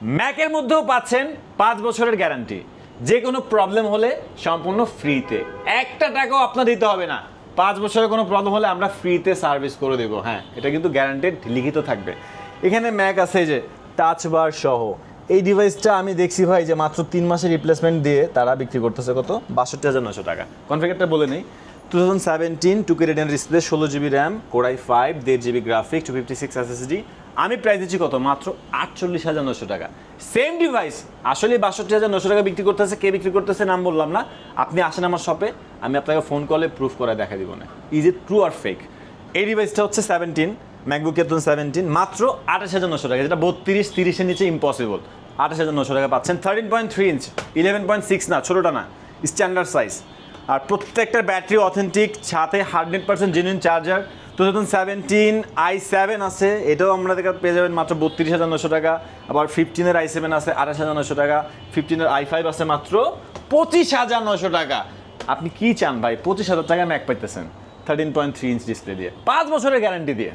ম্যাকের মধ্যেও পাচ্ছেন 5 বছরের গ্যারান্টি, যে কোনো প্রবলেম হলে সম্পূর্ণ ফ্রিতে, একটা টাকাও আপনার দিতে হবে না। 5 বছরের কোনো প্রবলেম হলে আমরা ফ্রিতে সার্ভিস করে দেবো। হ্যাঁ, এটা কিন্তু গ্যারান্টেড লিখিত থাকবে। এখানে ম্যাক আছে যে টাচ বার সহ, এই ডিভাইসটা আমি দেখছি ভাই যে মাত্র 3 মাসের রিপ্লেসমেন্ট দিয়ে তারা বিক্রি করতেছে কত, 62,900 টাকা। কনফিগারটা বলে নেই, 2017 2K retina display, 16 GB RAM, core i 5, 1.5 GB graphic, 256 SSD। আমি প্রাইস দিচ্ছি কত, মাত্র 48,900 টাকা। সেম ডিভাইস আসলে 62,900 টাকা বিক্রি করতেছে। কে বিক্রি করতেছে নাম বললাম না, আপনি আসেন আমার শপে, আমি আপনাকে ফোন কলে প্রুফ করে দেখা দিব না ইজ ইট ট্রু আর ফেক। এই ডিভাইসটা হচ্ছে 17 ম্যাকবুক এর 17 মাত্র 28,900 টাকা, যেটা 32-30-এর নিচে ইম্পসিবল। 28,900 টাকা পাচ্ছেন। 13.3 ইঞ্চ, 11.6 না, ছোটোটা না, স্ট্যান্ডার্ড সাইজ। আর প্রত্যেকটার ব্যাটারি অথেন্টিক, সাথে 100% জেনুইন চার্জার। 2017 i7 আছে, এটাও আমরা পেয়ে যাবেন মাত্র 32,900 টাকা। আবার 15-এর i7 আছে 28,900 টাকা। 15-এর i5 আছে মাত্র 25,900 টাকা। আপনি কি চান ভাই, 25,000 টাকা ম্যাক পাইতেছেন 13.3 ইঞ্চ ডিসপ্লে দিয়ে, 5 বছরের গ্যারান্টি দিয়ে।